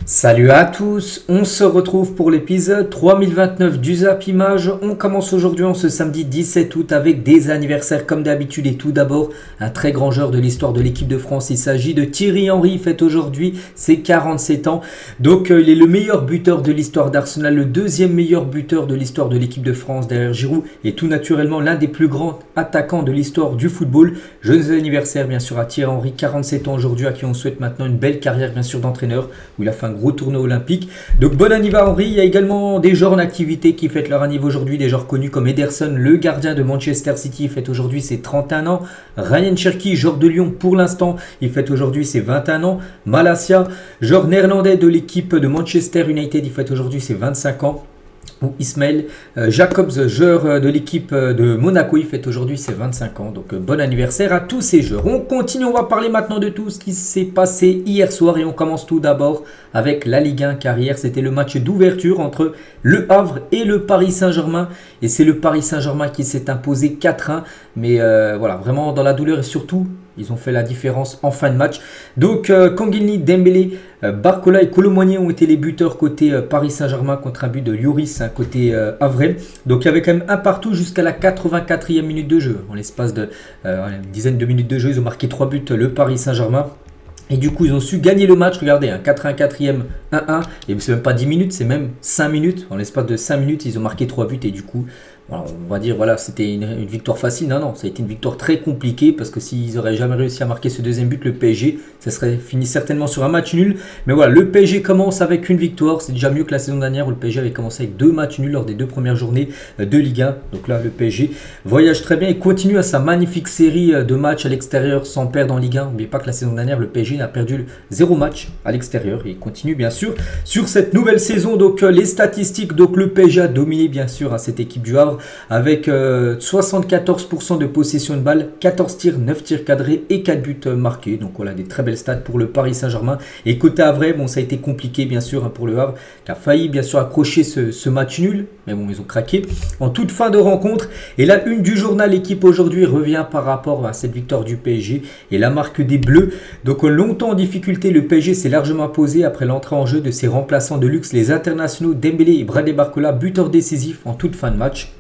Salut à tous, on se retrouve pour l'épisode 3029 du Zap Image. On commence aujourd'hui en ce samedi 17 août avec des anniversaires comme d'habitude. Et tout d'abord, un très grand joueur de l'histoire de l'équipe de France. Il s'agit de Thierry Henry, il fête aujourd'hui ses 47 ans. Donc il est le meilleur buteur de l'histoire d'Arsenal, le deuxième meilleur buteur de l'histoire de l'équipe de France derrière Giroud. Et tout naturellement l'un des plus grands attaquants de l'histoire du football. Joyeux anniversaire bien sûr à Thierry Henry, 47 ans aujourd'hui, à qui on souhaite maintenant une belle carrière bien sûr d'entraîneur, où il a fait un gros tournoi olympique. Donc bon anniversaire Henry. Il y a également des joueurs en activité qui fêtent leur anniversaire aujourd'hui, des joueurs connus comme Ederson, le gardien de Manchester City, fête aujourd'hui ses 31 ans. Ryan Cherki, joueur de Lyon pour l'instant, il fête aujourd'hui ses 21 ans. Malacia, joueur néerlandais de l'équipe de Manchester United, il fête aujourd'hui ses 25 ans. Ou Ismail Jacobs, joueur de l'équipe de Monaco, il fête aujourd'hui ses 25 ans. Donc bon anniversaire à tous ces joueurs. On continue, on va parler maintenant de tout ce qui s'est passé hier soir. Et on commence tout d'abord avec la Ligue 1, car hier c'était le match d'ouverture entre Le Havre et le Paris Saint-Germain. Et c'est le Paris Saint-Germain qui s'est imposé 4-1. Mais voilà, vraiment dans la douleur, et surtout ils ont fait la différence en fin de match. Donc Kangini, Dembélé, Barcola et Colomboigny ont été les buteurs côté Paris Saint-Germain, contre un but de Lloris côté Havrais. Donc il y avait quand même un partout jusqu'à la 84e minute de jeu. En l'espace de une dizaine de minutes de jeu, ils ont marqué 3 buts, le Paris Saint-Germain. Et du coup, ils ont su gagner le match. Regardez, 84e 1-1. Et c'est même pas 10 minutes, c'est même 5 minutes. En l'espace de 5 minutes, ils ont marqué 3 buts. Et du coup, voilà, on va dire, voilà, c'était une victoire facile. Non, ça a été une victoire très compliquée. Parce que s'ils n'auraient jamais réussi à marquer ce deuxième but, le PSG, ça serait fini certainement sur un match nul. Mais voilà, le PSG commence avec une victoire. C'est déjà mieux que la saison dernière où le PSG avait commencé avec 2 matchs nuls lors des 2 premières journées de Ligue 1. Donc là, le PSG voyage très bien et continue à sa magnifique série de matchs à l'extérieur sans perdre en Ligue 1. N'oubliez pas que la saison dernière, le PSG a perdu 0 match à l'extérieur et il continue bien sûr sur cette nouvelle saison. Donc les statistiques, donc le PSG a dominé bien sûr cette équipe du Havre avec 74% de possession de balle, 14 tirs, 9 tirs cadrés et 4 buts marqués. Donc voilà, des très belles stats pour le Paris Saint-Germain. Et côté Havre, bon, ça a été compliqué bien sûr pour le Havre qui a failli bien sûr accrocher ce match nul, mais bon, ils ont craqué en toute fin de rencontre. Et la une du journal L'équipe aujourd'hui revient par rapport à cette victoire du PSG et la marque des Bleus. Donc longtemps en difficulté, le PSG s'est largement imposé après l'entrée en jeu de ses remplaçants de luxe, les internationaux Dembélé et Bradley Barcola, buteurs décisifs en toute fin de match.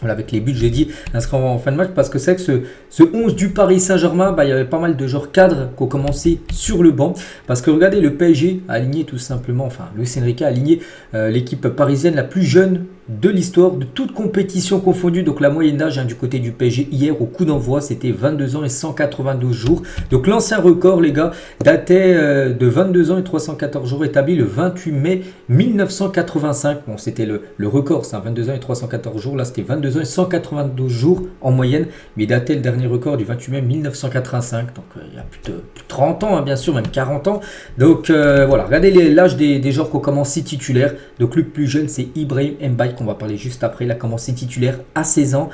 Voilà, avec les buts, j'ai dit, inscrits en fin de match, parce que c'est vrai que ce 11 du Paris Saint-Germain, il y avait pas mal de joueurs cadres qui ont commencé sur le banc. Parce que regardez, le PSG a aligné tout simplement, enfin, Luis Enrique a aligné l'équipe parisienne la plus jeune de l'histoire, de toute compétition confondue. Donc la moyenne d'âge du côté du PSG hier au coup d'envoi, c'était 22 ans et 192 jours. Donc l'ancien record, les gars, datait de 22 ans et 314 jours, établi le 28 mai 1985. Bon, c'était le record, c'est 22 ans et 314 jours. Là, c'était 22 ans et 192 jours en moyenne, mais datait le dernier record du 28 mai 1985. Donc il y a plus de 30 ans, bien sûr, même 40 ans. Donc voilà, regardez l'âge des joueurs qui ont commencé titulaires. Donc le plus jeune, c'est Ibrahim Mbaye, qu'on va parler juste après. Il a commencé titulaire à 16 ans.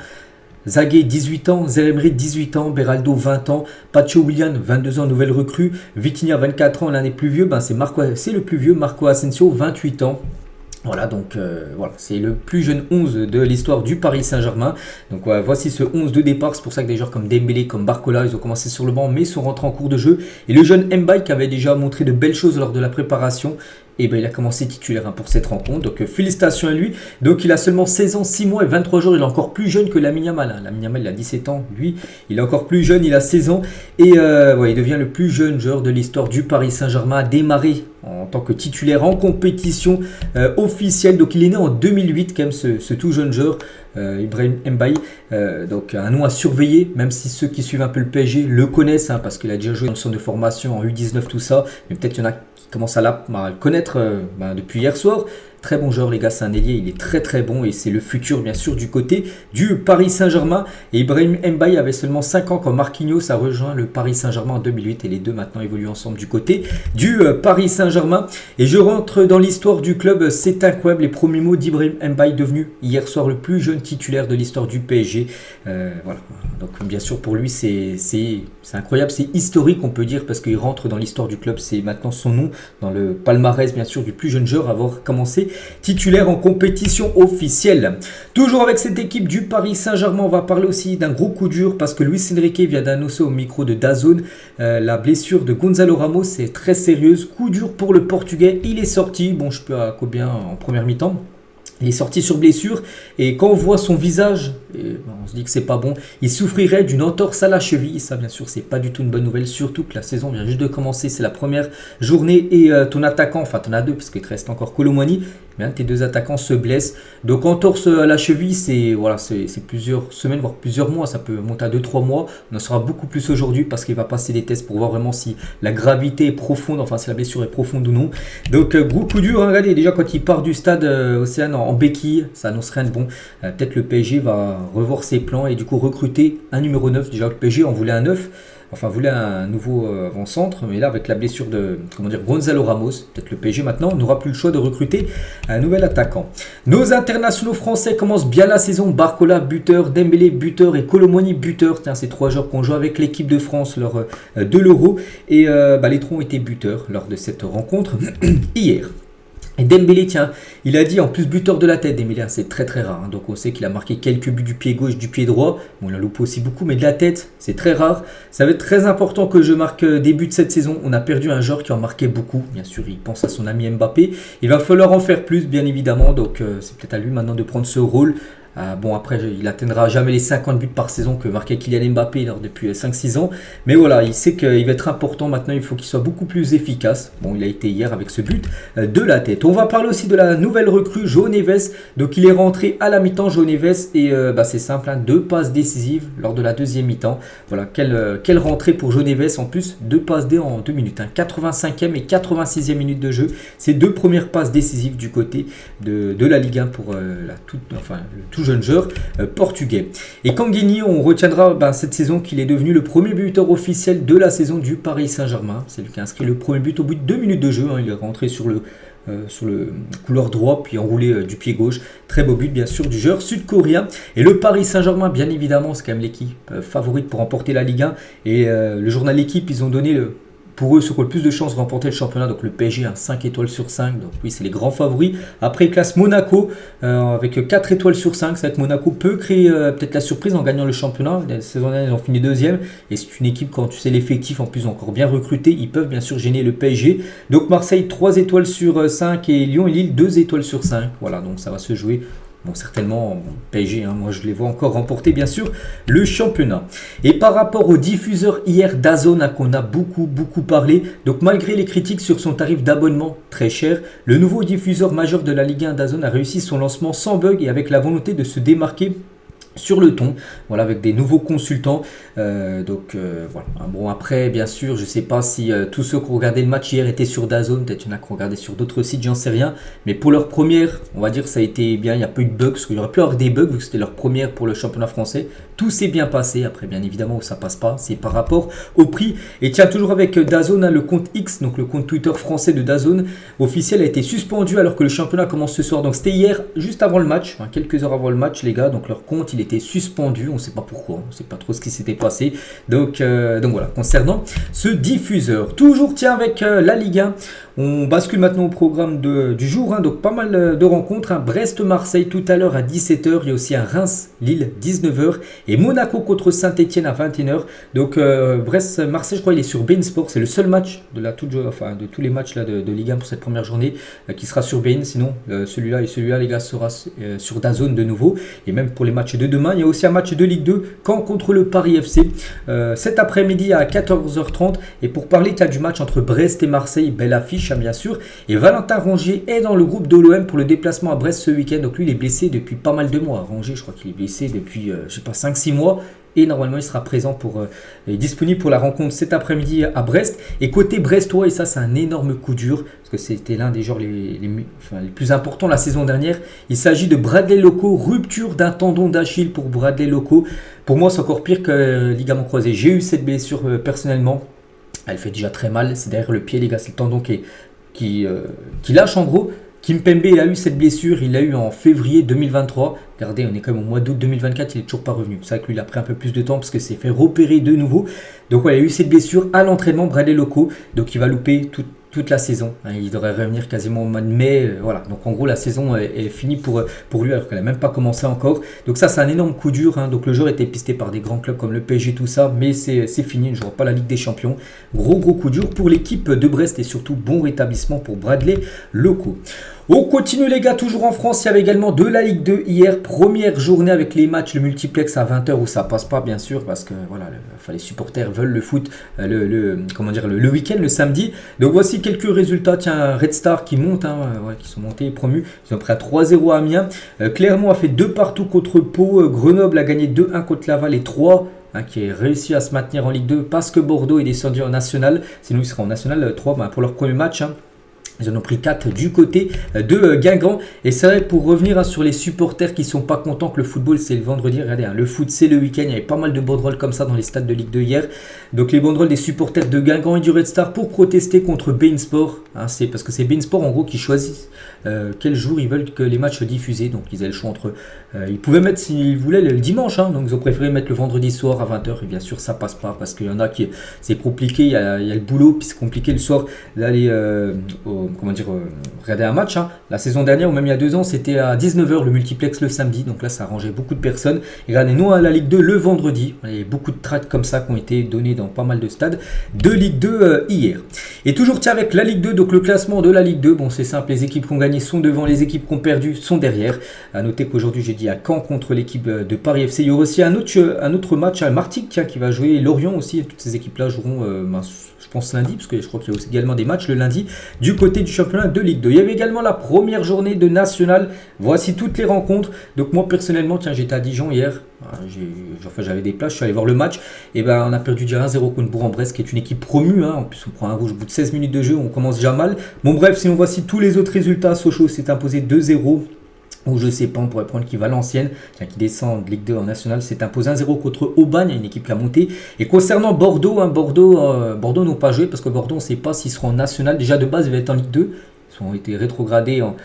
Zagué 18 ans, Zeremri 18 ans, Beraldo 20 ans, Pacho Willian 22 ans, nouvelle recrue, Vitinha 24 ans, l'un des plus vieux, c'est le plus vieux, Marco Asensio 28 ans. Voilà, donc voilà, c'est le plus jeune 11 de l'histoire du Paris Saint-Germain. Donc voici ce 11 de départ. C'est pour ça que des joueurs comme Dembélé, comme Barcola, ils ont commencé sur le banc mais sont rentrés en cours de jeu. Et le jeune Mbaye qui avait déjà montré de belles choses lors de la préparation, et il a commencé titulaire pour cette rencontre. Donc félicitations à lui. Donc il a seulement 16 ans, 6 mois et 23 jours. Il est encore plus jeune que Lamine Yamal. Lamine Yamal, il a 17 ans. Lui, il est encore plus jeune, il a 16 ans. Et il devient le plus jeune joueur de l'histoire du Paris Saint-Germain à démarrer en tant que titulaire en compétition officielle. Donc il est né en 2008 quand même, ce tout jeune joueur, Ibrahim Mbaye. Donc un nom à surveiller, même si ceux qui suivent un peu le PSG le connaissent, parce qu'il a déjà joué dans le centre de formation en U19, tout ça. Mais peut-être qu'il y en a qui commencent à le connaître depuis hier soir. Très bon joueur, les gars, c'est un ailier, il est très très bon et c'est le futur bien sûr du côté du Paris Saint-Germain. Et Ibrahim Mbaye avait seulement 5 ans quand Marquinhos a rejoint le Paris Saint-Germain en 2008 et les deux maintenant évoluent ensemble du côté du Paris Saint-Germain. Et je rentre dans l'histoire du club, c'est incroyable, les premiers mots d'Ibrahim Mbaye, devenu hier soir le plus jeune titulaire de l'histoire du PSG. Voilà, donc bien sûr pour lui c'est incroyable, c'est historique on peut dire, parce qu'il rentre dans l'histoire du club, c'est maintenant son nom dans le palmarès bien sûr du plus jeune joueur à avoir commencé titulaire en compétition officielle. Toujours avec cette équipe du Paris Saint-Germain, on va parler aussi d'un gros coup dur parce que Luis Enrique vient d'annoncer au micro de DAZN la blessure de Gonzalo Ramos est très sérieuse. Coup dur pour le Portugais, il est sorti, bon je peux à combien en première mi-temps. Il est sorti sur blessure et quand on voit son visage, on se dit que c'est pas bon. Il souffrirait d'une entorse à la cheville. Ça, bien sûr, c'est pas du tout une bonne nouvelle. Surtout que la saison vient juste de commencer. C'est la première journée et ton attaquant, enfin, t'en as deux parce qu'il te reste encore Kolo Muani. Mais tes deux attaquants se blessent. Donc, entorse à la cheville, c'est plusieurs semaines, voire plusieurs mois. Ça peut monter à 2-3 mois. On en saura beaucoup plus aujourd'hui parce qu'il va passer des tests pour voir vraiment si la gravité est profonde, enfin, si la blessure est profonde ou non. Donc, gros coup dur. Hein, regardez, déjà, quand il part du stade Océane en béquille, ça annonce rien de bon. Peut-être le PSG va revoir ses plans et du coup recruter un numéro 9. Déjà, le PSG en voulait un 9. Enfin, voulait un nouveau avant-centre, mais là, avec la blessure de Gonzalo Ramos, peut-être le PSG maintenant, n'aura plus le choix de recruter un nouvel attaquant. Nos internationaux français commencent bien la saison. Barcola, buteur, Dembélé, buteur et Kolo Muani, buteur. Tiens, ces trois joueurs qui ont joué avec l'équipe de France lors de l'Euro. Et les trois ont été buteurs lors de cette rencontre hier. Et Dembélé, tiens, il a dit en plus buteur de la tête. Dembélé, c'est très très rare. Hein. Donc on sait qu'il a marqué quelques buts du pied gauche, du pied droit. Bon, il a loupé aussi beaucoup, mais de la tête, c'est très rare. Ça va être très important que je marque des buts de cette saison. On a perdu un joueur qui en marquait beaucoup. Bien sûr, il pense à son ami Mbappé. Il va falloir en faire plus, bien évidemment. Donc c'est peut-être à lui maintenant de prendre ce rôle. Bon, après, il atteindra jamais les 50 buts par saison que marquait Kylian Mbappé depuis 5-6 ans. Mais voilà, il sait qu'il va être important maintenant. Il faut qu'il soit beaucoup plus efficace. Bon, il a été hier avec ce but de la tête. On va parler aussi de la nouvelle recrue, João Neves. Donc, il est rentré à la mi-temps, João Neves. Et c'est simple, hein, 2 passes décisives lors de la deuxième mi-temps. Voilà, quelle rentrée pour João Neves. En plus, 2 passes D en 2 minutes. Hein, 85e et 86e minute de jeu. C'est 2 premières passes décisives du côté de la Ligue 1 pour le tout jeune joueur portugais. Et Kanguini, on retiendra cette saison qu'il est devenu le premier buteur officiel de la saison du Paris Saint-Germain. C'est lui qui a inscrit le premier but au bout de 2 minutes de jeu. Hein. Il est rentré sur le couloir droit puis enroulé du pied gauche. Très beau but bien sûr du joueur sud-coréen. Et le Paris Saint-Germain, bien évidemment, c'est quand même l'équipe favorite pour remporter la Ligue 1. Et le journal L'équipe, ils ont donné pour eux, ceux qui ont le plus de chances de remporter le championnat, donc le PSG, 5 étoiles sur 5, donc oui, c'est les grands favoris. Après, il classe Monaco avec 4 étoiles sur 5. C'est vrai que Monaco peut créer peut-être la surprise en gagnant le championnat. La saison dernière, ils ont fini deuxième. Et c'est une équipe, quand tu sais l'effectif, en plus encore bien recruté, ils peuvent bien sûr gêner le PSG. Donc Marseille, 3 étoiles sur 5 et Lyon et Lille, 2 étoiles sur 5. Voilà, donc ça va se jouer. Bon, certainement, PSG, moi je les vois encore remporter bien sûr le championnat. Et par rapport au diffuseur hier DAZN qu'on a beaucoup parlé, donc malgré les critiques sur son tarif d'abonnement très cher, le nouveau diffuseur majeur de la Ligue 1 DAZN a réussi son lancement sans bug et avec la volonté de se démarquer sur le ton, voilà, avec des nouveaux consultants. Voilà. Bon, après, bien sûr, je sais pas si tous ceux qui ont regardé le match hier étaient sur DAZN, peut-être il y en a qui ont regardé sur d'autres sites, j'en sais rien. Mais pour leur première, on va dire que ça a été bien, il n'y a pas eu de bugs, parce qu'il y aurait pu avoir des bugs vu que c'était leur première pour le championnat français. Tout s'est bien passé. Après, bien évidemment, où ça passe pas, c'est par rapport au prix. Et tiens, toujours avec DAZN, le compte X, donc le compte Twitter français de DAZN officiel a été suspendu alors que le championnat commence ce soir. Donc c'était hier, juste avant le match, quelques heures avant le match, les gars. Donc leur compte, il était suspendu, on ne sait pas pourquoi, on ne sait pas trop ce qui s'était passé. Donc voilà, concernant ce diffuseur. Toujours tiens avec la Ligue 1, on bascule maintenant au programme du jour, donc pas mal de rencontres. Brest-Marseille tout à l'heure à 17h, il y a aussi un Reims-Lille 19h et Monaco contre Saint-Etienne à 21h. Donc Brest-Marseille, je crois il est sur beIN Sport, c'est le seul match de tous les matchs là, de Ligue 1 pour cette première journée qui sera sur beIN. Sinon celui-là et celui-là les gars sera sur DAZN de nouveau. Et même pour les matchs de demain, il y a aussi un match de Ligue 2, Caen contre le Paris FC cet après-midi à 14h30. Et pour parler du match entre Brest et Marseille, belle affiche bien sûr. Et Valentin Rongier est dans le groupe de l'OM pour le déplacement à Brest ce week-end. Donc lui il est blessé depuis pas mal de mois. Rongier, je crois qu'il est blessé depuis 5-6 mois. Et normalement, il sera présent est disponible pour la rencontre cet après-midi à Brest. Et côté brestois, et ça, c'est un énorme coup dur, parce que c'était l'un des joueurs les plus importants la saison dernière. Il s'agit de Bradley Loco, rupture d'un tendon d'Achille pour Bradley Loco. Pour moi, c'est encore pire que ligament croisé. J'ai eu cette blessure personnellement. Elle fait déjà très mal. C'est derrière le pied, les gars. C'est le tendon qui lâche en gros. Kimpembe a eu cette blessure, il l'a eu en février 2023. Regardez, on est quand même au mois d'août 2024, il n'est toujours pas revenu. C'est vrai que lui, il a pris un peu plus de temps parce que c'est fait repérer de nouveau. Donc, il a eu cette blessure à l'entraînement, Bradley Loco. Donc, il va louper toute la saison. Il devrait revenir quasiment au mois de mai. Voilà. Donc en gros, la saison est finie pour lui alors qu'elle n'a même pas commencé encore. Donc ça, c'est un énorme coup dur. Donc le joueur était pisté par des grands clubs comme le PSG, tout ça. Mais c'est fini. Il ne jouera pas la Ligue des Champions. Gros coup dur pour l'équipe de Brest et surtout bon rétablissement pour Bradley Loco. On continue les gars, toujours en France, il y avait également de la Ligue 2 hier, première journée avec les matchs, le multiplex à 20h où ça passe pas bien sûr parce que voilà, les supporters veulent le foot le week-end, le samedi. Donc voici quelques résultats, tiens, Red Star qui monte, qui sont montés et promus, ils ont pris à 3-0 à Amiens, Clermont a fait 2 partout contre Pau, Grenoble a gagné 2-1 contre Laval et 3 qui a réussi à se maintenir en Ligue 2 parce que Bordeaux est descendu en National, sinon il sera en National 3 pour leur premier match. Ils en ont pris 4 du côté de Guingamp. Et c'est vrai, pour revenir sur les supporters qui ne sont pas contents que le football c'est le vendredi. Regardez, le foot c'est le week-end. Il y avait pas mal de banderoles comme ça dans les stades de Ligue 2 hier. Donc les banderoles des supporters de Guingamp et du Red Star pour protester contre beIN Sport. C'est parce que c'est beIN Sport en gros qui choisissent quel jour ils veulent que les matchs soient diffusés. Donc ils avaient le choix entre... ils pouvaient mettre s'ils voulaient le dimanche. Donc ils ont préféré mettre le vendredi soir à 20h. Et bien sûr ça passe pas parce qu'il y en a qui... C'est compliqué, il y a le boulot. Puis c'est compliqué le soir d'aller regarder un match. La saison dernière ou même il y a 2 ans c'était à 19h le multiplex le samedi, donc là ça arrangeait beaucoup de personnes. Et regardez, nous à la Ligue 2 le vendredi, il y a beaucoup de tracts comme ça qui ont été donnés dans pas mal de stades de Ligue 2 hier. Et toujours tiens avec la Ligue 2, donc le classement de la Ligue 2, bon c'est simple, les équipes qui ont gagné sont devant, les équipes qui ont perdu sont derrière. À noter qu'aujourd'hui j'ai dit à Caen contre l'équipe de Paris FC, il y aura aussi un autre match à Martigues qui va jouer Lorient aussi, toutes ces équipes là joueront je pense lundi, parce que je crois qu'il y a aussi également des matchs le lundi du côté du championnat de Ligue 2. Il y avait également la première journée de National. Voici toutes les rencontres. Donc moi personnellement, tiens, j'étais à Dijon hier. J'avais des places, je suis allé voir le match. Et ben on a perdu déjà 1-0 contre Bourg-en-Bresse, qui est une équipe promue. En plus, on prend un rouge au bout de 16 minutes de jeu, on commence déjà mal. Bon bref, sinon voici tous les autres résultats. Sochaux s'est imposé 2-0. Ou je sais pas, on pourrait prendre qui Valenciennes, qui descend de Ligue 2 en National, s'est imposé 1-0 contre Aubagne, une équipe qui a monté. Et concernant Bordeaux, Bordeaux n'ont pas joué parce que Bordeaux, on ne sait pas s'ils seront en National. Déjà de base, ils vont être en Ligue 2. Ils ont été rétrogradés en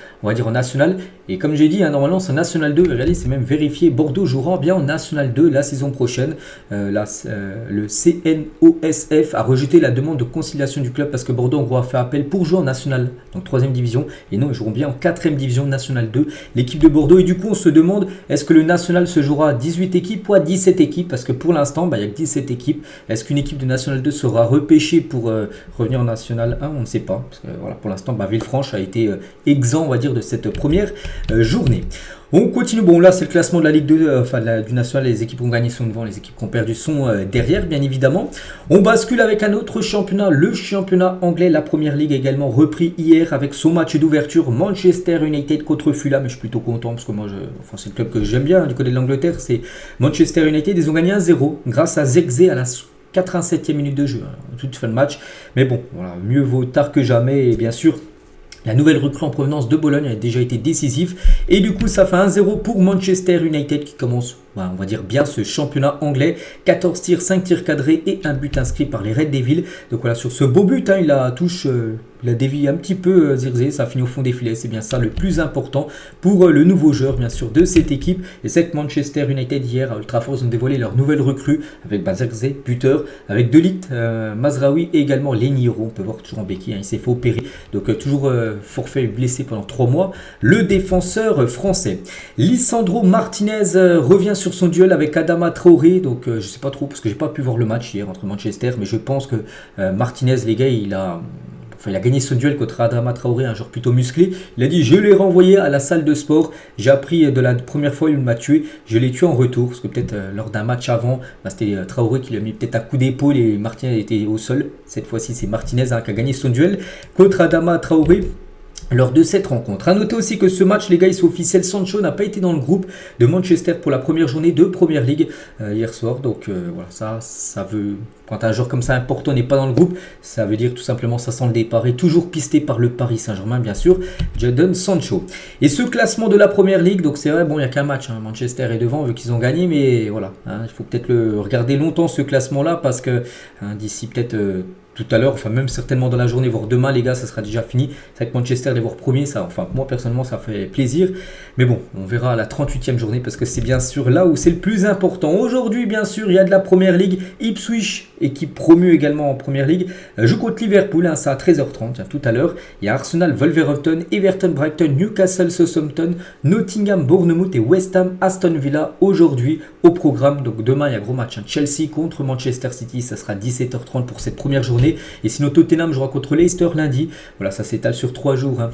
National. Et comme j'ai dit, normalement c'est en National 2. Regardez, c'est même vérifié. Bordeaux jouera bien en National 2 la saison prochaine. Le CNOSF a rejeté la demande de conciliation du club parce que Bordeaux en gros a fait appel pour jouer en National, donc 3e division. Et non, ils joueront bien en 4e division National 2. L'équipe de Bordeaux. Et du coup, on se demande, est-ce que le National se jouera à 18 équipes ou à 17 équipes? Parce que pour l'instant, il n'y a que 17 équipes. Est-ce qu'une équipe de National 2 sera repêchée pour revenir en National 1? On ne sait pas. Parce que voilà, pour l'instant, Villefranche a été exempt, on va dire, de cette première journée. On continue, bon là c'est le classement de la Ligue 2, du National, les équipes qui ont gagné sont devant, les équipes qui ont perdu sont derrière bien évidemment. On bascule avec un autre championnat, le championnat anglais, la première ligue également repris hier avec son match d'ouverture, Manchester United contre Fulham, mais je suis plutôt content parce que moi c'est le club que j'aime bien du côté de l'Angleterre, c'est Manchester United, ils ont gagné 1-0 grâce à Zirkzee à la 87e minute de jeu, toute fin de match, mais bon, voilà, mieux vaut tard que jamais et bien sûr. La nouvelle recrue en provenance de Bologne a déjà été décisive et du coup ça fait 1-0 pour Manchester United qui commence, on va dire bien ce championnat anglais. 14 tirs, 5 tirs cadrés et un but inscrit par les Red Devils. Donc voilà, sur ce beau but, il a touche, il a dévié un petit peu Zirkzee, ça a fini au fond des filets. C'est bien ça le plus important pour le nouveau joueur bien sûr de cette équipe. Et c'est que Manchester United hier à Old Trafford ont dévoilé leur nouvelle recrue avec Zirkzee, buteur, avec De Ligt, Mazraoui et également Lenny Yoro. On peut voir toujours en béquille, il s'est fait opérer. Donc toujours forfait blessé pendant 3 mois. Le défenseur français. Lisandro Martinez revient sur son duel avec Adama Traoré. Donc je sais pas trop parce que j'ai pas pu voir le match hier entre Manchester. Mais je pense que Martinez, les gars, il a gagné ce duel contre Adama Traoré, un joueur plutôt musclé. Il a dit je l'ai renvoyé à la salle de sport. J'ai appris de la première fois il m'a tué. Je l'ai tué en retour. Parce que peut-être lors d'un match avant, c'était Traoré qui lui a mis peut-être un coup d'épaule et Martinez était au sol. Cette fois-ci c'est Martinez qui a gagné son duel contre Adama Traoré lors de cette rencontre. A noter aussi que ce match, les gars, ils sont officiels. Sancho n'a pas été dans le groupe de Manchester pour la première journée de Première Ligue hier soir. Donc voilà, ça veut... Quand un joueur comme ça important n'est pas dans le groupe, ça veut dire tout simplement ça sent le départ. Et toujours pisté par le Paris Saint-Germain, bien sûr, Jadon Sancho. Et ce classement de la Première Ligue, donc c'est vrai, bon, il n'y a qu'un match. Manchester est devant vu qu'ils ont gagné, mais voilà, il faut peut-être le regarder longtemps ce classement-là parce que d'ici peut-être... tout à l'heure, enfin même certainement dans la journée, voire demain les gars, ça sera déjà fini. C'est vrai que Manchester les voir premiers, ça, enfin moi personnellement ça fait plaisir. Mais bon, on verra à la 38e journée parce que c'est bien sûr là où c'est le plus important. Aujourd'hui bien sûr, il y a de la Première Ligue. Ipswich, équipe promue également en Première Ligue, joue contre Liverpool, hein, ça à 13h30 tiens, tout à l'heure. Il y a Arsenal, Wolverhampton, Everton, Brighton, Newcastle, Southampton, Nottingham, Bournemouth et West Ham, Aston Villa aujourd'hui au programme. Donc demain il y a gros match, hein. Chelsea contre Manchester City, ça sera 17h30 pour cette première journée. Et sinon Tottenham jouera contre Leicester lundi. Voilà, ça s'étale sur 3 jours. Hein.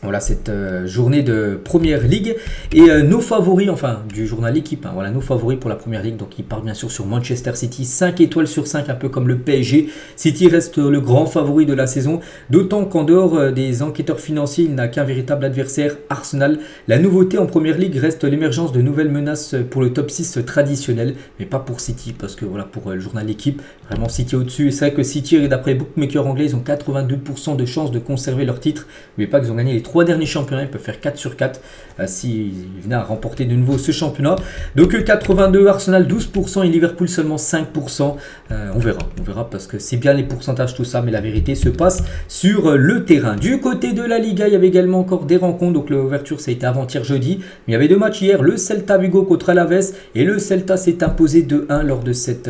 Voilà cette journée de Première Ligue et nos favoris, enfin du journal L'équipe, hein, voilà nos favoris pour la Première Ligue, donc il part bien sûr sur Manchester City, 5 étoiles sur 5, un peu comme le PSG. City reste le grand favori de la saison, d'autant qu'en dehors des enquêteurs financiers, il n'a qu'un véritable adversaire, Arsenal. La nouveauté en Première Ligue reste l'émergence de nouvelles menaces pour le top 6 traditionnel, mais pas pour City, parce que voilà pour le journal L'équipe, vraiment City au-dessus. Et c'est vrai que City, d'après les bookmakers anglais, ils ont 82% de chances de conserver leur titre, mais pas qu'ils ont gagné les 3 derniers championnats, ils peuvent faire 4 sur 4 s'ils venaient à remporter de nouveau ce championnat. Donc 82, Arsenal 12% et Liverpool seulement 5%. On verra parce que c'est bien les pourcentages tout ça, mais la vérité se passe sur le terrain. Du côté de la Liga, il y avait également encore des rencontres, donc l'ouverture ça a été avant-hier jeudi, mais il y avait 2 matchs hier, le Celta Vigo contre Alaves et le Celta s'est imposé 2-1 lors de cette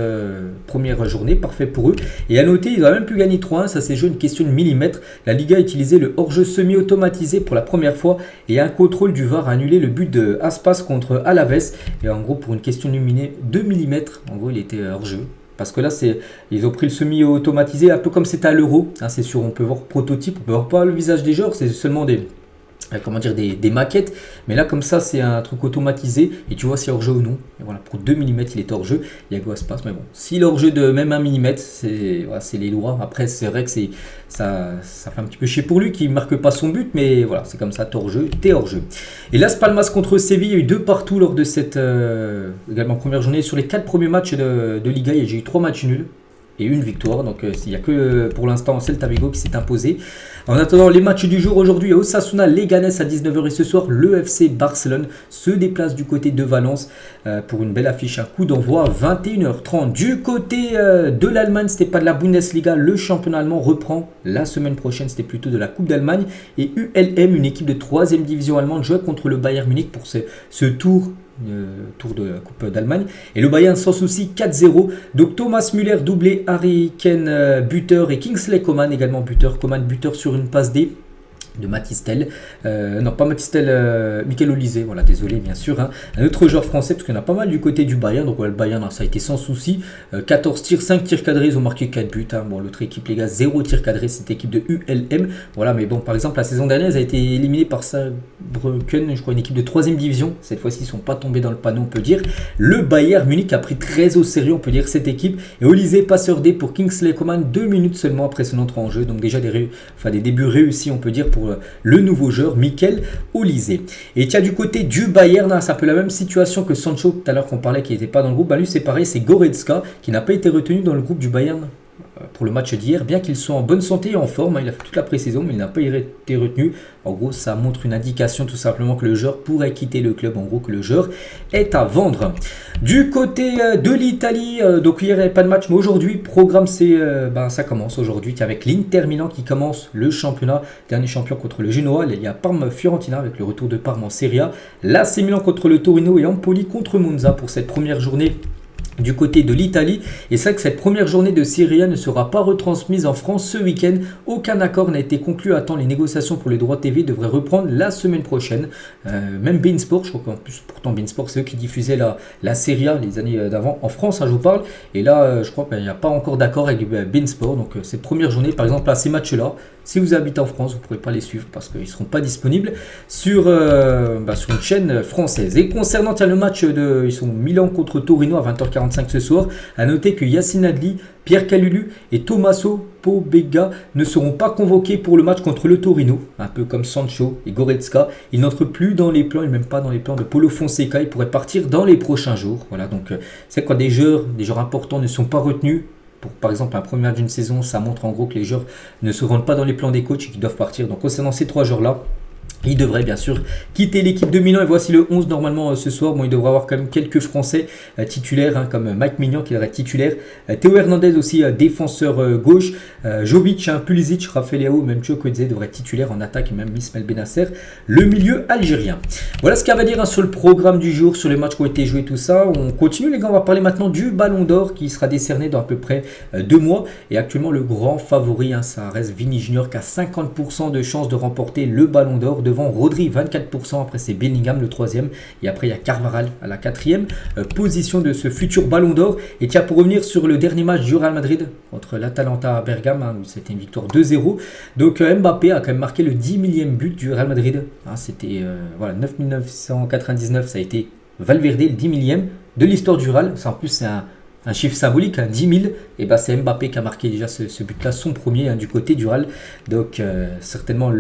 première journée, parfait pour eux. Et à noter, ils auraient même pu gagner 3-1, ça c'est joué une question de millimètres. La Liga a utilisé le hors-jeu semi-automatisé pour la première fois et un contrôle du VAR a annulé le but de Aspas contre Alaves. Et en gros, pour une question de 2 mm, en gros, il était hors-jeu. Parce que là, ils ont pris le semi-automatisé un peu comme c'était à l'Euro. Hein, c'est sûr, on peut voir prototype, on peut voir pas le visage des joueurs, c'est seulement des maquettes, mais là comme ça c'est un truc automatisé et tu vois si hors jeu ou non. Et voilà, pour 2 mm il est hors jeu, il y a quoi se passe, mais bon, s'il est hors jeu de même 1 mm, c'est les lois. Après c'est vrai que ça fait un petit peu chier pour lui qui marque pas son but, mais voilà, c'est comme ça, t'es hors jeu, t'es hors jeu. Et Las Palmas contre Séville, il y a eu 2 partout lors de cette également première journée. Sur les 4 premiers matchs de Liga, j'ai eu 3 matchs nuls et une victoire, donc il n'y a que pour l'instant Celta Vigo qui s'est imposé. En attendant les matchs du jour aujourd'hui, Osasuna Leganés à 19h et ce soir le FC Barcelone se déplace du côté de Valence pour une belle affiche, un coup d'envoi 21h30. Du côté de l'Allemagne, c'était pas de la Bundesliga, le championnat allemand reprend la semaine prochaine, c'était plutôt de la Coupe d'Allemagne et ULM, une équipe de 3e division allemande, jouait contre le Bayern Munich pour ce tour de la Coupe d'Allemagne et le Bayern sans souci 4-0. Donc Thomas Müller doublé, Harry Kane buteur et Kingsley Coman également buteur. Coman buteur sur une passe D de Matistel, non pas Matistel, Michael Olise, voilà, désolé bien sûr, hein. Un autre joueur français parce qu'il y en a pas mal du côté du Bayern, donc voilà, le Bayern ça a été sans souci, 14 tirs, 5 tirs cadrés, ils ont marqué 4 buts, hein. Bon l'autre équipe les gars, 0 tirs cadrés, cette équipe de ULM, voilà, mais bon par exemple la saison dernière, elle a été éliminée par Saarbrücken, je crois une équipe de 3e division, cette fois-ci ils sont pas tombés dans le panneau on peut dire. Le Bayern Munich a pris très au sérieux on peut dire cette équipe, et Olise passeur D pour Kingsley Coman 2 minutes seulement après son entrée en jeu, donc déjà des débuts réussis on peut dire pour le nouveau joueur Michael Olise. Et tiens du côté du Bayern, c'est un peu la même situation que Sancho tout à l'heure qu'on parlait qui n'était pas dans le groupe, bah lui c'est pareil, c'est Goretzka qui n'a pas été retenu dans le groupe du Bayern pour le match d'hier, bien qu'il soit en bonne santé et en forme, hein, il a fait toute la pré-saison mais il n'a pas été retenu. En gros ça montre une indication tout simplement que le joueur pourrait quitter le club, en gros que le joueur est à vendre. Du côté de l'Italie, donc hier il n'y avait pas de match mais aujourd'hui programme ça commence aujourd'hui avec l'Inter Milan qui commence le championnat, dernier champion contre le Genoa, il y a Parme Fiorentina avec le retour de Parme en Serie A, l'AC Milan contre le Torino et Empoli contre Monza pour cette première journée du côté de l'Italie. Et c'est vrai que cette première journée de Serie A ne sera pas retransmise en France ce week-end. Aucun accord n'a été conclu à temps. Les négociations pour les droits TV devraient reprendre la semaine prochaine. Même beIN Sport, je crois qu'en plus, pourtant beIN Sport, c'est eux qui diffusaient la Serie A les années d'avant en France, hein, je vous parle. Et là, je crois qu'il n'y a pas encore d'accord avec beIN Sport. Donc, cette première journée, par exemple, à ces matchs-là, si vous habitez en France, vous ne pourrez pas les suivre parce qu'ils ne seront pas disponibles sur une chaîne française. Et concernant le match ils sont Milan contre Torino à 20h45 ce soir, à noter que Yacine Adli, Pierre Kalulu et Tommaso Pobega ne seront pas convoqués pour le match contre le Torino, un peu comme Sancho et Goretzka. Ils n'entrent plus dans les plans et même pas dans les plans de Paulo Fonseca. Ils pourraient partir dans les prochains jours. Voilà, donc c'est quoi des joueurs importants ne sont pas retenus. Pour, par exemple, un premier match d'une saison, ça montre en gros que les joueurs ne se rendent pas dans les plans des coachs et qu'ils doivent partir. Donc concernant ces 3 joueurs-là, Il devrait bien sûr quitter l'équipe de Milan et voici le 11 normalement ce soir. Bon, il devrait avoir quand même quelques Français titulaires hein, comme Mike Maignan qui devrait être titulaire. Théo Hernandez aussi défenseur gauche. Jovic, Pulisic, Rafael même Chukwueze devrait être titulaire en attaque et même Ismaël Benasser, le milieu algérien. Voilà ce qu'il y a à dire hein, sur le programme du jour, sur les matchs qui ont été joués, tout ça. On continue les gars, on va parler maintenant du Ballon d'Or qui sera décerné dans à peu près 2 mois. Et actuellement le grand favori, hein, ça reste Vini Junior qui a 50% de chances de remporter le Ballon d'Or devant Rodri 24%, après c'est Bellingham le 3e et après il y a Carvajal à la 4e position de ce futur Ballon d'Or. Et tiens, pour revenir sur le dernier match du Real Madrid contre l'Atalanta à Bergame, hein, où c'était une victoire 2-0, donc Mbappé a quand même marqué le 10 millième but du Real Madrid, hein, c'était voilà 9 ça a été Valverde le 10 millième de l'histoire du Real. Ça, en plus c'est un chiffre symbolique, 10 000, et ben c'est Mbappé qui a marqué déjà ce but-là, son premier hein, du côté du Real. Donc certainement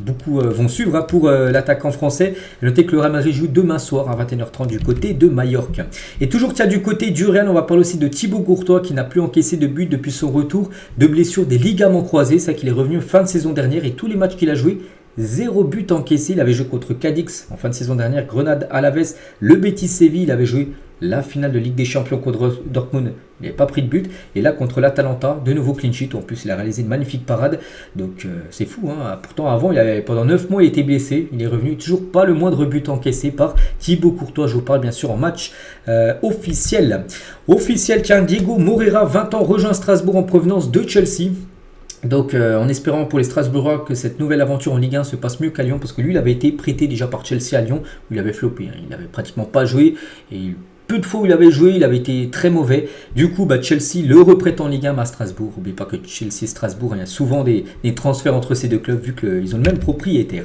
beaucoup vont suivre hein, pour l'attaquant français. Notez que le Real Madrid joue demain soir à 21h30 du côté de Majorque. Et toujours tiens, du côté du Real, on va parler aussi de Thibaut Courtois qui n'a plus encaissé de but depuis son retour de blessure des ligaments croisés. C'est qu'il est revenu fin de saison dernière et tous les matchs qu'il a joués, 0 but encaissé. Il avait joué contre Cadix en fin de saison dernière, Grenade, Alaves, le Betis Séville. Il avait joué la finale de Ligue des Champions contre Dortmund. Il n'avait pas pris de but. Et là, contre l'Atalanta, de nouveau clean sheet. En plus, il a réalisé une magnifique parade. Donc, c'est fou. Hein. Pourtant, avant, pendant 9 mois, il était blessé. Il est revenu. Toujours pas le moindre but encaissé par Thibaut Courtois. Je vous parle bien sûr en match officiel. Officiel, tiens, Diego Moreira, 20 ans, rejoint Strasbourg en provenance de Chelsea. Donc en espérant pour les Strasbourgeois que cette nouvelle aventure en Ligue 1 se passe mieux qu'à Lyon, parce que lui il avait été prêté déjà par Chelsea à Lyon où il avait floppé, hein. Il n'avait pratiquement pas joué et peu de fois où il avait joué, il avait été très mauvais. Du coup, Chelsea le reprête en Ligue 1 à Strasbourg. N'oubliez pas que Chelsea et Strasbourg, il y a souvent des transferts entre ces deux clubs vu qu'ils ont le même propriétaire.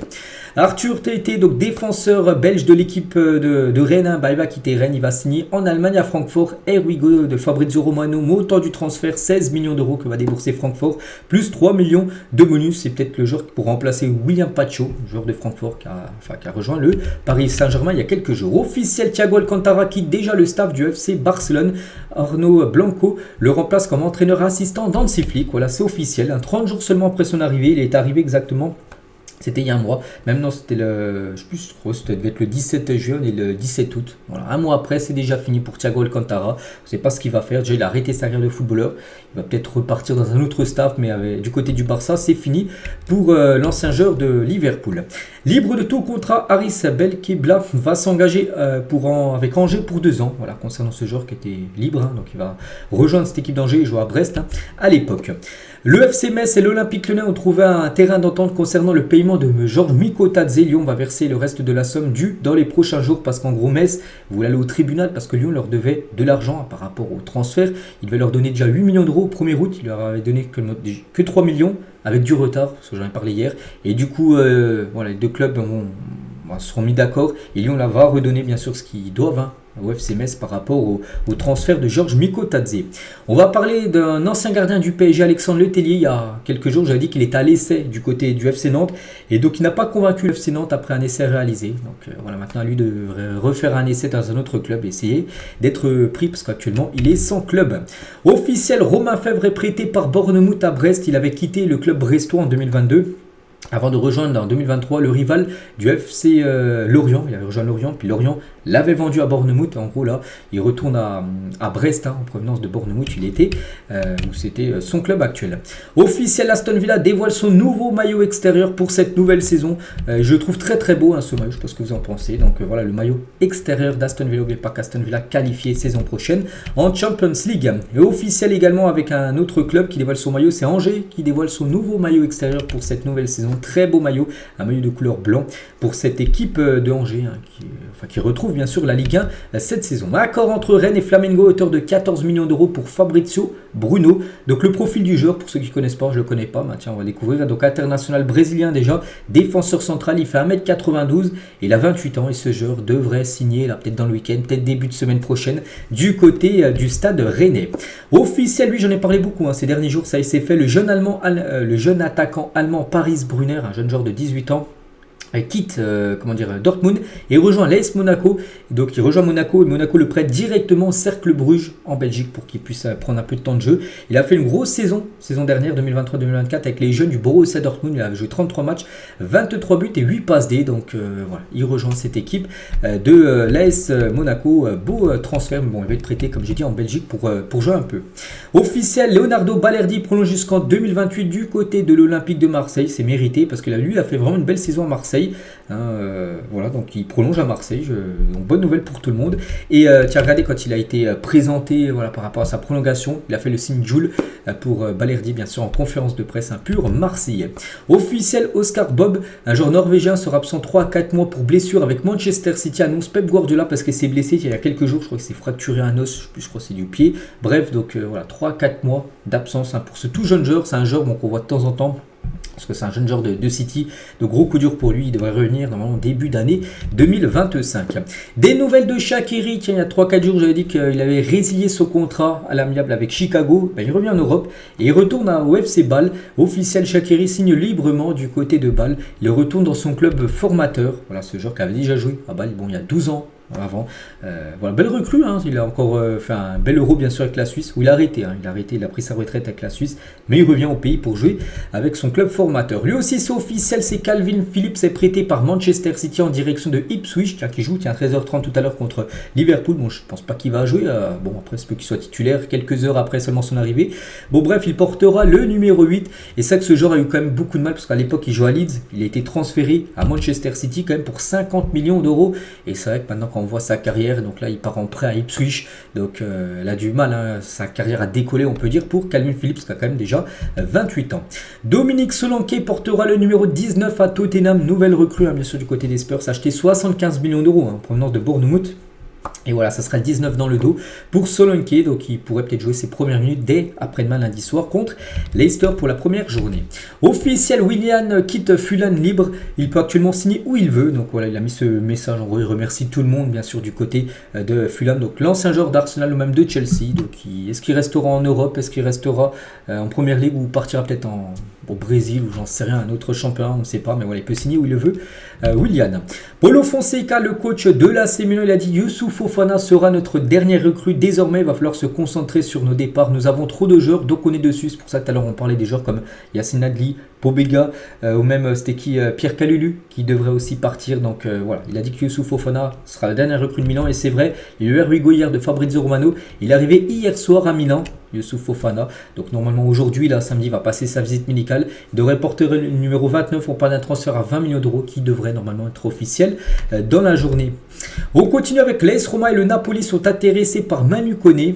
Arthur Thété, donc défenseur belge de l'équipe de Rennes, hein, il va quitter Rennes, il va signer en Allemagne à Francfort. Here we go de Fabrizio Romano, montant du transfert 16 millions d'euros que va débourser Francfort, plus 3 millions de bonus. C'est peut-être le joueur pour remplacer William Pacho, joueur de Francfort qui a rejoint le Paris Saint-Germain il y a quelques jours. Officiel, Thiago Alcantara quitte déjà le staff du FC Barcelone. Arnaud Blanco le remplace comme entraîneur assistant d'Hansi Flick. Voilà, c'est officiel. 30 jours seulement après son arrivée, il est arrivé exactement. C'était il y a un mois, même non, c'était je sais plus, ça devait être le 17 juin et le 17 août. Voilà, un mois après, c'est déjà fini pour Thiago Alcantara. Vous ne savez pas ce qu'il va faire. Déjà, il a arrêté sa carrière de footballeur. Il va peut-être repartir dans un autre staff, mais du côté du Barça, c'est fini pour l'ancien joueur de Liverpool. Libre de tout contrat, Haris Belkebla va s'engager avec Angers pour 2 ans. Voilà, concernant ce joueur qui était libre, hein, donc il va rejoindre cette équipe d'Angers et jouer à Brest hein, à l'époque. Le FC Metz et l'Olympique Lyonnais ont trouvé un terrain d'entente concernant le paiement de Georges Mikotadze. Lyon va verser le reste de la somme due dans les prochains jours parce qu'en gros Metz voulait aller au tribunal parce que Lyon leur devait de l'argent par rapport au transfert. Il devait leur donner déjà 8 millions d'euros au 1er août. Il leur avait donné que 3 millions avec du retard, parce que j'en ai parlé hier. Et du coup, voilà, les deux clubs seront mis d'accord et Lyon là va redonner bien sûr ce qu'ils doivent hein, au FC Metz par rapport au transfert de Georges Mikotadze. On va parler d'un ancien gardien du PSG, Alexandre Letellier. Il y a quelques jours, j'avais dit qu'il était à l'essai du côté du FC Nantes et donc il n'a pas convaincu le FC Nantes après un essai réalisé. Donc voilà, maintenant à lui de refaire un essai dans un autre club et essayer d'être pris parce qu'actuellement il est sans club. Officiel, Romain Fèvre est prêté par Bournemouth à Brest. Il avait quitté le club brestois en 2022. Avant de rejoindre en 2023 le rival du FC Lorient. Il avait rejoint Lorient, puis Lorient l'avait vendu à Bournemouth. En gros là, il retourne à Brest, hein, en provenance de Bournemouth. Il était, où c'était son club actuel. Officiel, Aston Villa dévoile son nouveau maillot extérieur pour cette nouvelle saison. Je le trouve très très beau hein, ce maillot, je sais pas ce que vous en pensez. Donc voilà le maillot extérieur d'Aston Villa. N'oubliez pas qu'Aston Villa qualifié saison prochaine en Champions League. Et officiel également avec un autre club qui dévoile son maillot, c'est Angers qui dévoile son nouveau maillot extérieur pour cette nouvelle saison. Très beau maillot, un maillot de couleur blanc pour cette équipe de Angers hein, qui retrouve bien sûr la Ligue 1 cette saison. Accord entre Rennes et Flamengo à hauteur de 14 millions d'euros pour Fabrizio Bruno. Donc le profil du joueur, pour ceux qui ne connaissent pas, je ne le connais pas, tiens, on va découvrir. Donc international brésilien déjà, défenseur central, il fait 1m92, il a 28 ans et ce joueur devrait signer là peut-être dans le week-end, peut-être début de semaine prochaine du côté du stade rennais. Officiel, lui j'en ai parlé beaucoup hein, ces derniers jours, ça s'est fait, le jeune attaquant allemand Paris Brunner, un jeune joueur de 18 ans. quitte Dortmund et rejoint l'AS Monaco. Donc il rejoint Monaco et Monaco le prête directement au Cercle Bruges en Belgique pour qu'il puisse prendre un peu de temps de jeu. Il a fait une grosse saison dernière 2023-2024 avec les jeunes du Borussia Dortmund. Il a joué 33 matchs, 23 buts et 8 passes D. Donc voilà, il rejoint cette équipe de l'AS Monaco. Beau transfert, mais bon, il va être prêté comme j'ai dit en Belgique pour jouer un peu. Officiel, Leonardo Balerdi prolonge jusqu'en 2028 du côté de l'Olympique de Marseille. C'est mérité parce que là, lui, il a fait vraiment une belle saison à Marseille. Voilà, donc il prolonge à Marseille. Donc bonne nouvelle pour tout le monde. Et tu as regardé quand il a été présenté par rapport à sa prolongation, il a fait le signe Joule pour Balerdi, bien sûr, en conférence de presse, un pur Marseillais. Officiel, Oscar Bob, un joueur norvégien, sera absent 3 à 4 mois pour blessure avec Manchester City, annonce Pep Guardiola parce qu'il s'est blessé il y a quelques jours. Je crois qu'il s'est fracturé un os, je crois que c'est du pied. Bref, donc voilà, 3 à 4 mois d'absence pour ce tout jeune joueur. C'est un joueur qu'on voit de temps en temps, parce que c'est un jeune joueur de City, de gros coup dur pour lui, il devrait revenir normalement début d'année 2025. Des nouvelles de Shaqiri, tiens, il y a 3-4 jours j'avais dit qu'il avait résilié son contrat à l'amiable avec Chicago, il revient en Europe et il retourne au FC Bâle. Officiel, Shaqiri signe librement du côté de Bâle, il retourne dans son club formateur, voilà ce joueur qui avait déjà joué à Bâle, il y a 12 ans. Avant, voilà, belle recrue, il a encore fait un bel Euro bien sûr avec la Suisse, où il a arrêté, il a pris sa retraite avec la Suisse, mais il revient au pays pour jouer avec son club formateur. Lui aussi c'est officiel, c'est Calvin Phillips est prêté par Manchester City en direction de Ipswich, qui joue à 13h30 tout à l'heure contre Liverpool. Bon, je pense pas qu'il va jouer, bon après c'est peut qu'il soit titulaire quelques heures après seulement son arrivée. Bon bref, il portera le numéro 8, et c'est que ce joueur a eu quand même beaucoup de mal, parce qu'à l'époque il jouait à Leeds, il a été transféré à Manchester City quand même pour 50 millions d'euros, et c'est vrai que maintenant on voit sa carrière, donc là il part en prêt à Ipswich, donc il a du mal, sa carrière a décollé on peut dire pour Calvin Phillips qui a quand même déjà 28 ans. Dominique Solanke portera le numéro 19 à Tottenham, nouvelle recrue bien sûr du côté des Spurs, acheté 75 millions d'euros en provenance de Bournemouth. Et voilà, ça sera le 19 dans le dos pour Solanke, donc il pourrait peut-être jouer ses premières minutes dès après-demain lundi soir contre Leicester pour la première journée. Officiel, Willian quitte Fulham libre, il peut actuellement signer où il veut, donc voilà, il a mis ce message, en gros il remercie tout le monde bien sûr du côté de Fulham, donc l'ancien joueur d'Arsenal ou même de Chelsea, donc est-ce qu'il restera en Europe, est-ce qu'il restera en première ligue ou partira peut-être au Brésil ou j'en sais rien, un autre champion, on ne sait pas, mais voilà, il peut signer où il le veut. Willian. Paulo Fonseca, le coach de l'AC Milan, il a dit Youssouf Fofana sera notre dernière recrue. Désormais, il va falloir se concentrer sur nos départs. Nous avons trop de joueurs, donc on est dessus. C'est pour ça que tout à l'heure on parlait des joueurs comme Yacine Adli, Pobega, ou même c'était Pierre Kalulu qui devrait aussi partir. Donc voilà, il a dit que Youssouf Fofana sera la dernière recrue de Milan et c'est vrai. Il y a eu Erwigo hier de Fabrizio Romano. Il est arrivé hier soir à Milan. Youssouf Fofana, donc normalement aujourd'hui, là samedi, il va passer sa visite médicale, il devrait porter le numéro 29, on parle d'un transfert à 20 millions d'euros qui devrait normalement être officiel dans la journée. On continue avec l'AS Roma et le Napoli sont intéressés par Manu Koné.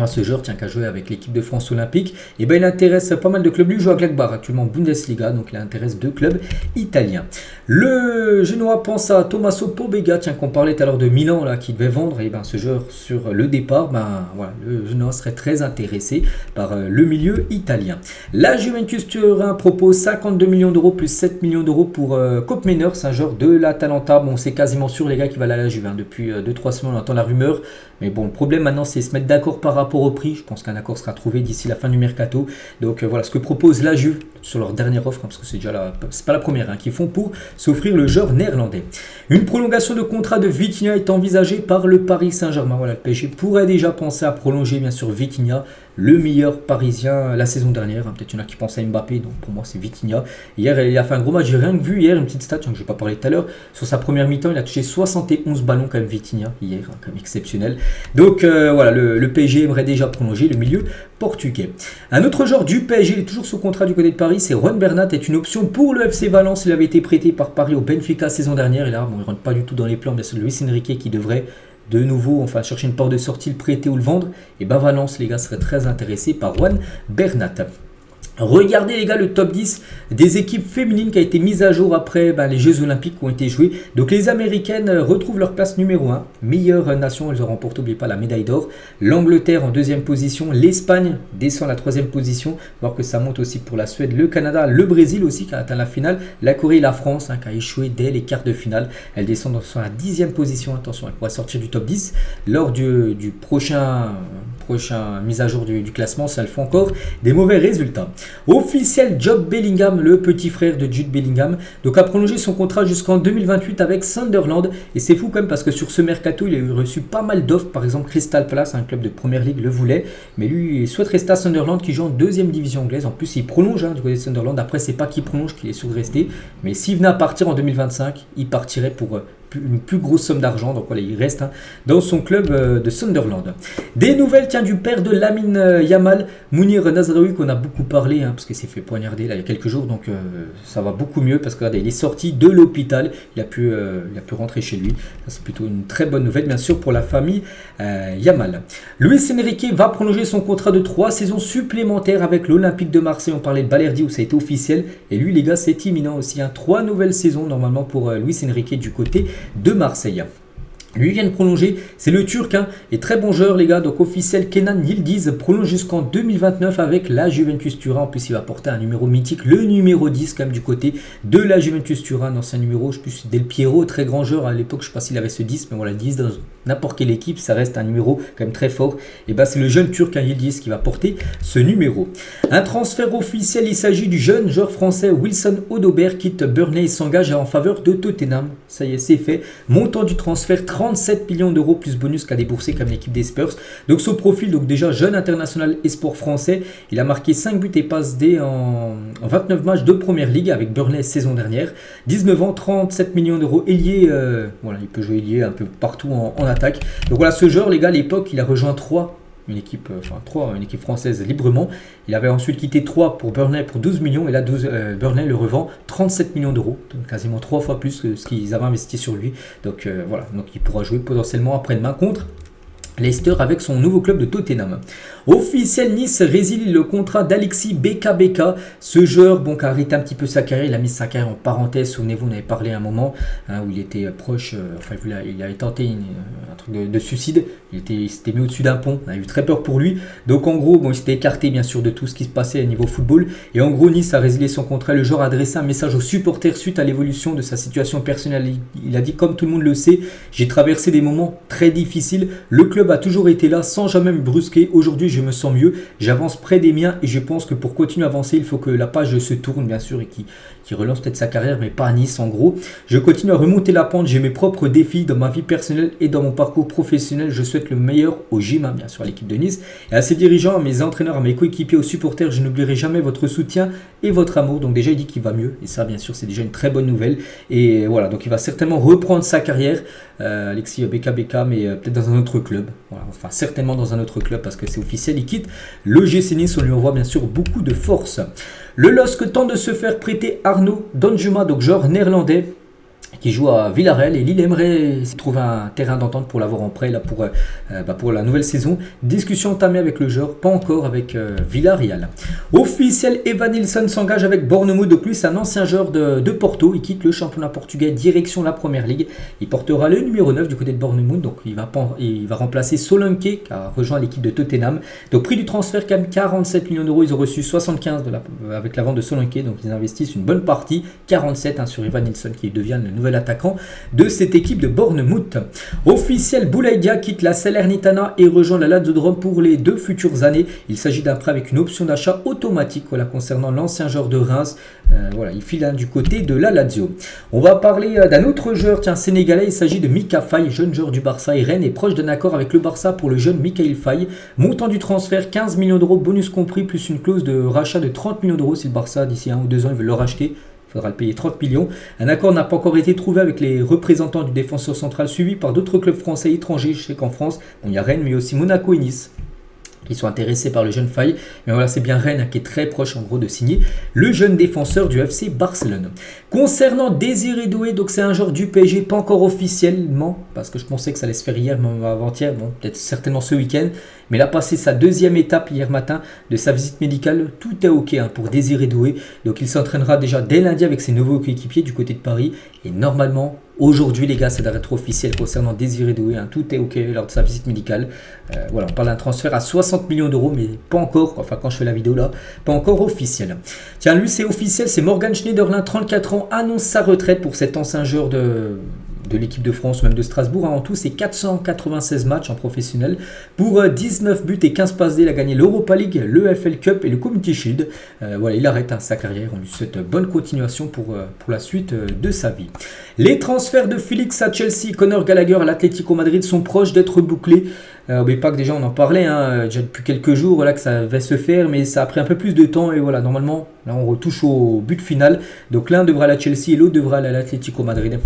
Ce joueur tient qu'à jouer avec l'équipe de France olympique, et il intéresse pas mal de clubs. Lui joue à Gladbach actuellement en Bundesliga, donc il intéresse 2 clubs italiens. Le Genoa pense à Tommaso Pobega, qu'on parlait tout à l'heure de Milan là, qui devait vendre, et ce joueur sur le départ, voilà, le Genoa serait très intéressé par le milieu italien. La Juventus Turin propose 52 millions d'euros plus 7 millions d'euros pour Koop Meiners, un joueur de l'Atalanta. Bon, c'est quasiment sûr les gars qui va aller à la Juve, depuis 2-3 semaines on entend la rumeur, mais bon, le problème maintenant c'est se mettre d'accord par rapport au prix. Je pense qu'un accord sera trouvé d'ici la fin du mercato. Donc voilà ce que propose la Juve sur leur dernière offre, parce que c'est déjà c'est pas la première qu'ils font pour s'offrir le joueur néerlandais. Une prolongation de contrat de Vitinha est envisagée par le Paris Saint-Germain. Voilà, le PSG pourrait déjà penser à prolonger bien sûr Vitinha, le meilleur parisien la saison dernière. Peut-être il y en a qui pensent à Mbappé, donc pour moi c'est Vitinha. Hier il a fait un gros match, j'ai rien que vu hier, une petite stat que je n'ai pas parlé tout à l'heure. Sur sa première mi-temps, il a touché 71 ballons quand même Vitinha hier, quand même exceptionnel. Donc voilà, le PSG aimerait déjà prolonger le milieu portugais. Un autre joueur du PSG, il est toujours sous contrat du côté de Paris, c'est Juan Bernat, est une option pour le FC Valence. Il avait été prêté par Paris au Benfica saison dernière, et là bon, il ne rentre pas du tout dans les plans, bien sûr Luis Enrique qui devrait de nouveau chercher une porte de sortie, le prêter ou le vendre. Et Valence les gars seraient très intéressés par Juan Bernat. Regardez les gars le top 10 des équipes féminines qui a été mise à jour après les Jeux Olympiques qui ont été joués. Donc les Américaines retrouvent leur place numéro 1. Meilleure nation, elles ont remporté, n'oubliez pas, la médaille d'or. L'Angleterre en deuxième position. L'Espagne descend à la troisième position. Voir que ça monte aussi pour la Suède, le Canada, le Brésil aussi qui a atteint la finale. La Corée et la France qui a échoué dès les quarts de finale. Elles descendent sur la 10e position. Attention, elles pourraient sortir du top 10 lors du prochain mise à jour du classement si elles font encore des mauvais résultats. Officiel, Job Bellingham, le petit frère de Jude Bellingham, donc a prolongé son contrat jusqu'en 2028 avec Sunderland. Et c'est fou quand même parce que sur ce mercato, il a reçu pas mal d'offres. Par exemple, Crystal Palace, un club de première ligue, le voulait. Mais lui, il souhaite rester à Sunderland qui joue en deuxième division anglaise. En plus, il prolonge du côté de Sunderland. Après, c'est pas qu'il prolonge, qu'il est sûr de rester. Mais s'il venait à partir en 2025, il partirait pour une plus grosse somme d'argent. Donc voilà, il reste dans son club de Sunderland. Des nouvelles du père de Lamine Yamal, Mounir Nazraoui, qu'on a beaucoup parlé parce qu'il s'est fait poignarder là, il y a quelques jours. Donc ça va beaucoup mieux parce que regardez, il est sorti de l'hôpital. Il a pu rentrer chez lui. C'est plutôt une très bonne nouvelle bien sûr pour la famille Yamal. Luis Enrique va prolonger son contrat de 3 saisons supplémentaires avec l'Olympique de Marseille. On parlait de Balerdi où ça a été officiel. Et lui les gars, c'est imminent aussi. 3 nouvelles saisons normalement pour Luis Enrique du côté de Marseille. Lui vient de prolonger, c'est le Turc, et très bon joueur les gars, donc officiel. Kenan Yildiz prolonge jusqu'en 2029 avec la Juventus Turin. En plus il va porter un numéro mythique, le numéro 10 quand même du côté de la Juventus Turin, ancien numéro, je sais plus, Del Piero, très grand joueur à l'époque, je sais pas s'il avait ce 10, mais voilà, 10 dans n'importe quelle équipe, ça reste un numéro quand même très fort. Et c'est le jeune Turc Yildiz qui va porter ce numéro. Un transfert officiel, il s'agit du jeune joueur français Wilson Odobert, quitte Burnley et s'engage en faveur de Tottenham. Ça y est, c'est fait. Montant du transfert 37 millions d'euros plus bonus qu'a déboursé comme l'équipe des Spurs. Donc son profil, donc déjà jeune international espoir français, il a marqué 5 buts et passes D en 29 matchs de première ligue avec Burnley saison dernière. 19 ans, 37 millions d'euros, ailier, voilà, il peut jouer ailier un peu partout en attaque. Donc voilà, ce joueur les gars, à l'époque, il a rejoint une équipe française librement. Il avait ensuite quitté 3 pour Burnley pour 12 millions et là Burnley le revend 37 millions d'euros, donc quasiment 3 fois plus que ce qu'ils avaient investi sur lui. Donc voilà, donc il pourra jouer potentiellement après-demain contre Leicester avec son nouveau club de Tottenham. Officiel, Nice résilie le contrat d'Alexis Beka. Ce joueur qui a arrêté un petit peu sa carrière, il a mis sa carrière en parenthèse. Souvenez-vous, on avait parlé à un moment où il était proche, il avait tenté un truc de suicide. Il s'était mis au-dessus d'un pont, on a eu très peur pour lui. Donc en gros, il s'était écarté bien sûr de tout ce qui se passait au niveau football. Et en gros, Nice a résilié son contrat. Le joueur a adressé un message aux supporters suite à l'évolution de sa situation personnelle. Il a dit, comme tout le monde le sait, j'ai traversé des moments très difficiles. Le club a toujours été là sans jamais me brusquer. Aujourd'hui, je me sens mieux. J'avance près des miens et je pense que pour continuer à avancer, il faut que la page se tourne, bien sûr, et qui relance peut-être sa carrière, mais pas à Nice en gros. Je continue à remonter la pente. J'ai mes propres défis dans ma vie personnelle et dans mon parcours professionnel. Je souhaite le meilleur au gym, bien sûr, à l'équipe de Nice. Et à ses dirigeants, à mes entraîneurs, à mes coéquipiers, aux supporters, je n'oublierai jamais votre soutien et votre amour. Donc déjà, il dit qu'il va mieux. Et ça, bien sûr, c'est déjà une très bonne nouvelle. Et voilà, donc il va certainement reprendre sa carrière, Alexis Beka, mais peut-être dans un autre club. Voilà, enfin, certainement dans un autre club parce que c'est officiel. Il quitte le GC Nice. On lui envoie bien sûr beaucoup de force. Le LOSC tente de se faire prêter Arnaud Danjuma, donc joueur néerlandais qui joue à Villarreal, et Lille aimerait trouver un terrain d'entente pour l'avoir en prêt là, pour la nouvelle saison. Discussion entamée avec le joueur, pas encore avec Villarreal. Officiel, Evan Nilsson s'engage avec Bournemouth. De plus, un ancien joueur de Porto, il quitte le championnat portugais direction la première ligue. Il portera le numéro 9 du côté de Bournemouth, donc il va remplacer Solanke qui a rejoint l'équipe de Tottenham. Donc prix du transfert quand même 47 millions d'euros, ils ont reçu 75 avec la vente de Solanke, donc ils investissent une bonne partie, 47 sur Evan Nilsson qui devient le nouvel attaquant de cette équipe de Bournemouth. Officiel, Boulaïdia quitte la Salernitana et rejoint la Lazio de Rome pour les 2 futures années. Il s'agit d'un prêt avec une option d'achat automatique concernant l'ancien joueur de Reims. Il file du côté de la Lazio. On va parler d'un autre joueur sénégalais. Il s'agit de Mika Faye, jeune joueur du Barça. Et Rennes est proche d'un accord avec le Barça pour le jeune Mikayil Faye. Montant du transfert 15 millions d'euros, bonus compris, plus une clause de rachat de 30 millions d'euros si le Barça d'ici 1 ou 2 ans il veut le racheter. Il faudra le payer 30 millions. Un accord n'a pas encore été trouvé avec les représentants du défenseur central suivi par d'autres clubs français et étrangers. Je sais qu'en France, il y a Rennes, mais aussi Monaco et Nice qui sont intéressés par le jeune Faye. Mais voilà, c'est bien Rennes qui est très proche en gros de signer le jeune défenseur du FC Barcelone. Concernant Désiré Doué, donc c'est un joueur du PSG, pas encore officiellement, parce que je pensais que ça allait se faire hier, même avant-hier, peut-être certainement ce week-end. Mais il a passé sa 2e étape hier matin de sa visite médicale. Tout est ok pour Désiré Doué. Donc il s'entraînera déjà dès lundi avec ses nouveaux coéquipiers du côté de Paris. Et normalement, aujourd'hui les gars, ça doit être officiel concernant Désiré Doué. Tout est ok lors de sa visite médicale. On parle d'un transfert à 60 millions d'euros, mais pas encore, quand je fais la vidéo là, pas encore officiel. Tiens, lui c'est officiel, c'est Morgan Schneiderlin, 34 ans, annonce sa retraite pour cet ancien joueur de de l'équipe de France, même de Strasbourg. En tout, c'est 496 matchs en professionnel. Pour 19 buts et 15 passes D, il a gagné l'Europa League, le FL Cup et le Community Shield. Voilà, il arrête sa carrière. On lui souhaite bonne continuation pour la suite de sa vie. Les transferts de Félix à Chelsea, Conor Gallagher à l'Atlético Madrid sont proches d'être bouclés. N'oubliez pas que déjà on en parlait déjà depuis quelques jours là, que ça va se faire, mais ça a pris un peu plus de temps et voilà, normalement là on retouche au but final. Donc l'un devra aller à Chelsea et l'autre devra aller à l'Atlético Madrid.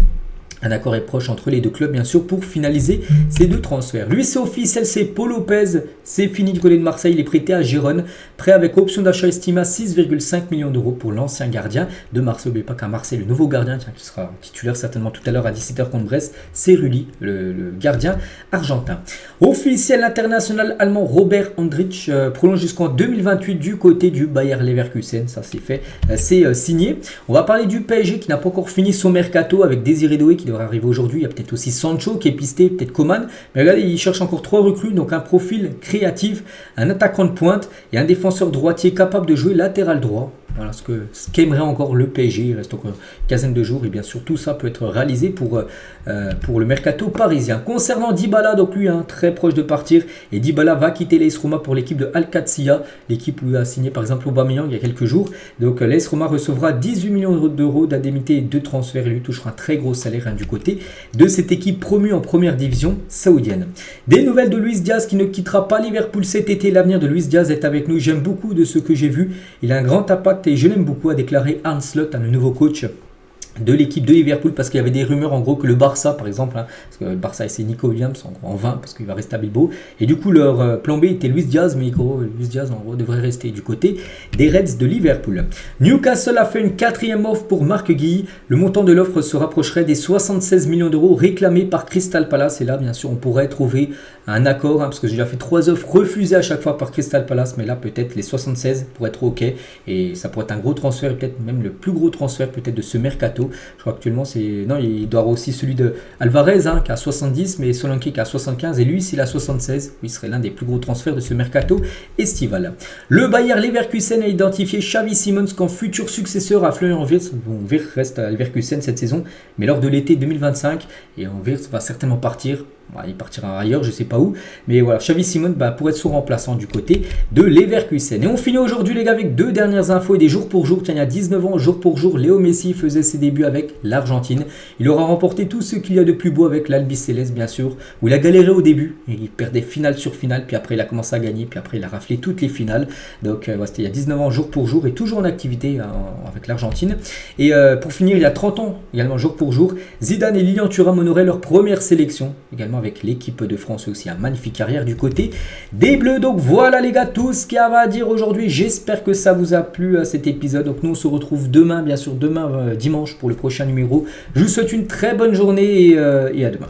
Un accord est proche entre les deux clubs, bien sûr, pour finaliser ces deux transferts. Lui, c'est officiel, c'est Paul Lopez. C'est fini du côté de Marseille. Il est prêté à Gérone. Prêt avec option d'achat estimée à 6,5 millions d'euros pour l'ancien gardien de Marseille. N'oubliez pas qu'à Marseille, le nouveau gardien, qui sera titulaire certainement tout à l'heure à 17h contre Brest, c'est Rulli, le gardien argentin. Officiel international allemand Robert Andrich prolonge jusqu'en 2028 du côté du Bayer Leverkusen. Ça, c'est fait. C'est signé. On va parler du PSG qui n'a pas encore fini son mercato avec Désiré Doué qui devrait arriver aujourd'hui. Il y a peut-être aussi Sancho qui est pisté, peut-être Coman. Mais regardez, il cherche encore 3 recrues. Donc un profil créatif, un attaquant de pointe et un défenseur droitier capable de jouer latéral droit. Voilà ce qu'aimerait encore le PSG. Il reste encore une quinzaine de jours et bien sûr tout ça peut être réalisé pour le mercato parisien. Concernant Dybala, donc lui très proche de partir et Dybala va quitter l'AS Roma pour l'équipe de Al Qadsiya, l'équipe où il a signé par exemple Aubameyang il y a quelques jours. Donc l'AS Roma recevra 18 millions d'euros d'indemnité et de transfert et lui touchera un très gros salaire du côté de cette équipe promue en première division saoudienne. Des nouvelles de Luis Diaz qui ne quittera pas Liverpool cet été. L'avenir de Luis Diaz est avec nous. J'aime beaucoup de ce que j'ai vu. Il a un grand impact et je l'aime beaucoup, a déclaré Arne Slot, le nouveau coach de l'équipe de Liverpool, parce qu'il y avait des rumeurs en gros que le Barça par exemple, parce que le Barça c'est Nico Williams en 20 parce qu'il va rester à Bilbao, et du coup leur plan B était Luis Diaz, mais Luis Diaz en gros devrait rester du côté des Reds de Liverpool. Newcastle a fait une 4e offre pour Marc Guéhi. Le montant de l'offre se rapprocherait des 76 millions d'euros réclamés par Crystal Palace, et là bien sûr on pourrait trouver un accord, parce que j'ai déjà fait 3 offres refusées à chaque fois par Crystal Palace, mais là peut-être les 76 pourraient être ok, et ça pourrait être un gros transfert, et peut-être même le plus gros transfert peut-être de ce mercato. Je crois actuellement c'est... Non, il doit avoir aussi celui de Alvarez qui a 70, mais Solanke qui a 75, et lui s'il a 76, il serait l'un des plus gros transferts de ce mercato estival. Le Bayer Leverkusen a identifié Xavi Simons comme futur successeur à Florian Wirtz. Bon, Wirtz reste à Leverkusen cette saison, mais lors de l'été 2025, et Wirtz va certainement partir. Il partira ailleurs, je ne sais pas où. Mais voilà, Xavi Simons pour être son remplaçant du côté de Leverkusen. Et on finit aujourd'hui les gars avec 2 dernières infos et des jours pour jour. Tiens, il y a 19 ans, jour pour jour, Léo Messi faisait ses débuts avec l'Argentine. Il aura remporté tout ce qu'il y a de plus beau avec l'Albiceleste bien sûr, où il a galéré au début. Il perdait finale sur finale, puis après il a commencé à gagner, puis après il a raflé toutes les finales. Donc c'était il y a 19 ans, jour pour jour, et toujours en activité avec l'Argentine. Et pour finir, il y a 30 ans, également jour pour jour, Zidane et Lilian Thuram honoraient leur première sélection, également avec l'équipe de France, aussi un magnifique carrière du côté des Bleus. Donc voilà les gars, tout ce qu'il y avait à dire aujourd'hui. J'espère que ça vous a plu cet épisode. Donc nous on se retrouve demain, bien sûr demain dimanche pour le prochain numéro. Je vous souhaite une très bonne journée et à demain.